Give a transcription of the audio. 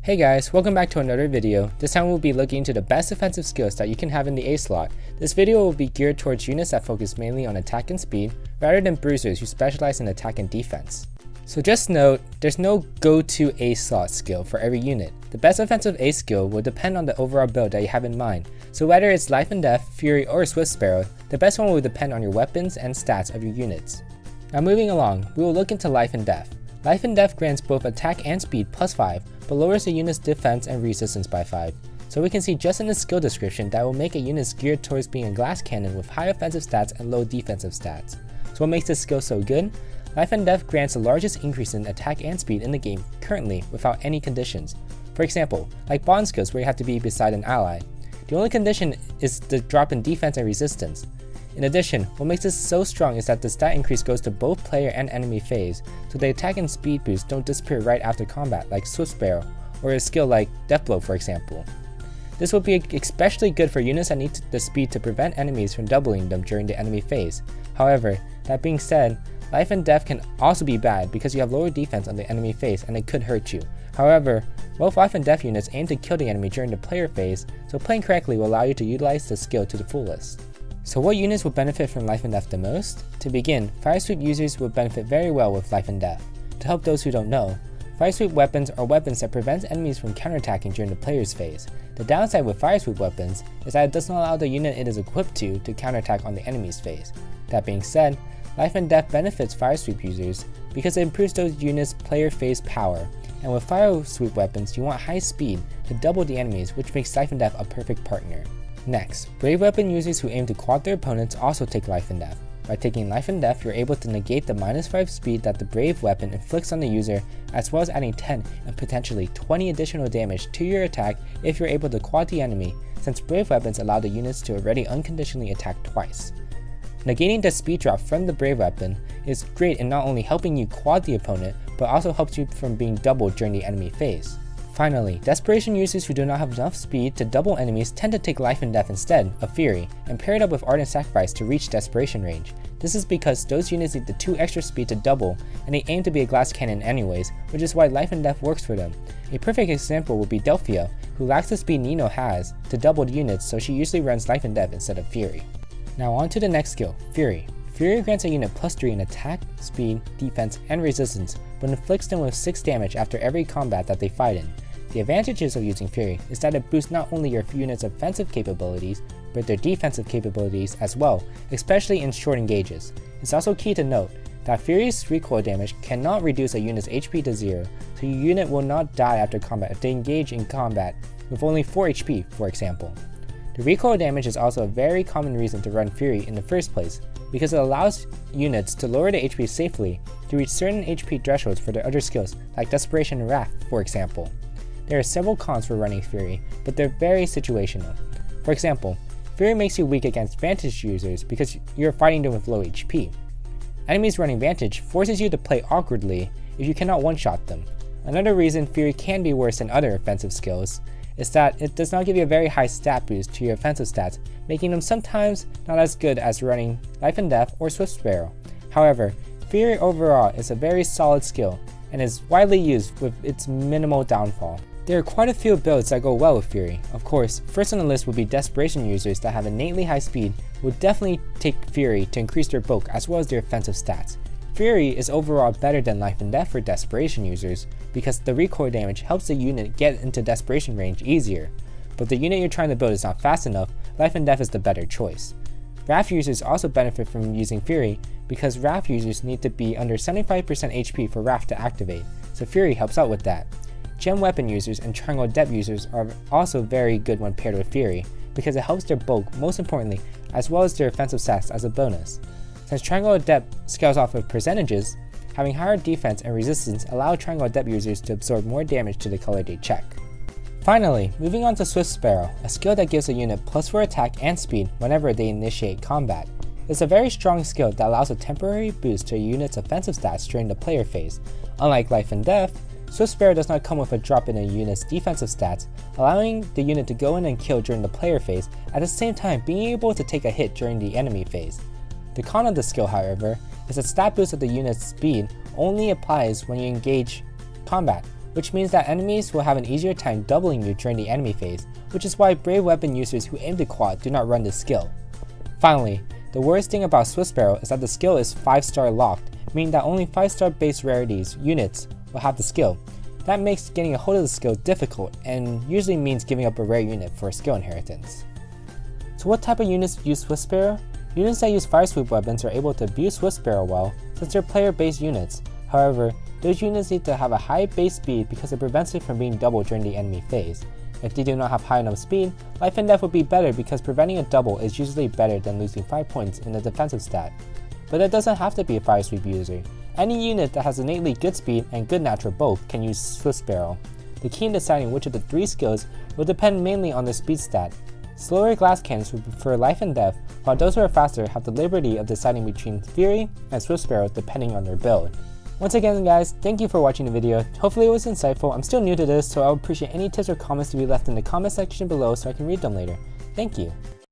Hey guys, welcome back to another video. This time we'll be looking into the best offensive skills that you can have in the A slot. This video will be geared towards units that focus mainly on attack and speed, rather than bruisers who specialize in attack and defense. So just note, there's no go-to A slot skill for every unit. The best offensive A skill will depend on the overall build that you have in mind. So whether it's Life and Death, Fury, or Swift Sparrow, the best one will depend on your weapons and stats of your units. Now moving along, we will look into Life and Death. Life and Death grants both attack and speed plus 5, but lowers the unit's defense and resistance by 5. So we can see just in the skill description that will make a unit geared towards being a glass cannon with high offensive stats and low defensive stats. So what makes this skill so good? Life and Death grants the largest increase in attack and speed in the game currently without any conditions. For example, like bond skills where you have to be beside an ally. The only condition is the drop in defense and resistance. In addition, what makes this so strong is that the stat increase goes to both player and enemy phase, so the attack and speed boosts don't disappear right after combat like Swift Sparrow, or a skill like Death Blow for example. This will be especially good for units that need the speed to prevent enemies from doubling them during the enemy phase. However, that being said, Life and Death can also be bad because you have lower defense on the enemy phase and it could hurt you. However, both Life and Death units aim to kill the enemy during the player phase, so playing correctly will allow you to utilize the skill to the fullest. So what units will benefit from Life and Death the most? To begin, Fire Sweep users will benefit very well with Life and Death. To help those who don't know, Fire Sweep weapons are weapons that prevent enemies from counterattacking during the player's phase. The downside with Fire Sweep weapons is that it does not allow the unit it is equipped to counterattack on the enemy's phase. That being said, Life and Death benefits Fire Sweep users because it improves those units' player phase power, and with Fire Sweep weapons you want high speed to double the enemies, which makes Life and Death a perfect partner. Next, Brave Weapon users who aim to quad their opponents also take Life and Death. By taking Life and Death, you're able to negate the -5 speed that the Brave Weapon inflicts on the user, as well as adding 10 and potentially 20 additional damage to your attack if you're able to quad the enemy, since Brave Weapons allow the units to already unconditionally attack twice. Negating the speed drop from the Brave Weapon is great in not only helping you quad the opponent, but also helps you from being doubled during the enemy phase. Finally, Desperation users who do not have enough speed to double enemies tend to take Life and Death instead of Fury, and pair it up with Ardent Sacrifice to reach Desperation range. This is because those units need the 2 extra speed to double, and they aim to be a glass cannon anyways, which is why Life and Death works for them. A perfect example would be Delphia, who lacks the speed Nino has to double the units, so she usually runs Life and Death instead of Fury. Now on to the next skill, Fury. Fury grants a unit +3 in attack, speed, defense, and resistance, but inflicts them with 6 damage after every combat that they fight in. The advantages of using Fury is that it boosts not only your unit's offensive capabilities, but their defensive capabilities as well, especially in short engages. It's also key to note that Fury's recoil damage cannot reduce a unit's HP to 0, so your unit will not die after combat if they engage in combat with only 4 HP, for example. The recoil damage is also a very common reason to run Fury in the first place, because it allows units to lower the HP safely to reach certain HP thresholds for their other skills, like Desperation and Wrath, for example. There are several cons for running Fury, but they're very situational. For example, Fury makes you weak against Vantage users because you're fighting them with low HP. Enemies running Vantage forces you to play awkwardly if you cannot one-shot them. Another reason Fury can be worse than other offensive skills is that it does not give you a very high stat boost to your offensive stats, making them sometimes not as good as running Life and Death or Swift Sparrow. However, Fury overall is a very solid skill and is widely used with its minimal downfall. There are quite a few builds that go well with Fury. Of course, first on the list would be Desperation users that have innately high speed would definitely take Fury to increase their bulk as well as their offensive stats. Fury is overall better than Life and Death for Desperation users because the recoil damage helps the unit get into Desperation range easier, but if the unit you're trying to build is not fast enough, Life and Death is the better choice. Wrath users also benefit from using Fury because Wrath users need to be under 75% HP for Wrath to activate, so Fury helps out with that. Gem Weapon users and Triangle Adept users are also very good when paired with Fury because it helps their bulk most importantly as well as their offensive stats as a bonus. Since Triangle Adept scales off of percentages, having higher defense and resistance allow Triangle Adept users to absorb more damage to the color they check. Finally, moving on to Swift Sparrow, a skill that gives a unit +4 attack and speed whenever they initiate combat. It's a very strong skill that allows a temporary boost to a unit's offensive stats during the player phase. Unlike Life and Death, Swift Sparrow does not come with a drop in a unit's defensive stats, allowing the unit to go in and kill during the player phase, at the same time being able to take a hit during the enemy phase. The con of the skill, however, is that stat boost of the unit's speed only applies when you engage combat, which means that enemies will have an easier time doubling you during the enemy phase, which is why brave weapon users who aim to quad do not run this skill. Finally, the worst thing about Sparrow is that the skill is 5-star locked, meaning that only 5-star base rarities units will have the skill. That makes getting a hold of the skill difficult and usually means giving up a rare unit for a skill inheritance. So what type of units use Sparrow? Units that use fire sweep weapons are able to abuse Sparrow well since they're player-based units. However, those units need to have a high base speed because it prevents it from being doubled during the enemy phase. If they do not have high enough speed, life and death would be better because preventing a double is usually better than losing 5 points in the defensive stat. But it doesn't have to be a fire sweep user. Any unit that has innately good speed and good natural both can use Sparrow. The key in deciding which of the 3 skills will depend mainly on their speed stat. Slower glass cannons would prefer life and death, while those who are faster have the liberty of deciding between Fury and Sparrow depending on their build. Once again guys, thank you for watching the video. Hopefully it was insightful. I'm still new to this, so I would appreciate any tips or comments to be left in the comment section below so I can read them later. Thank you.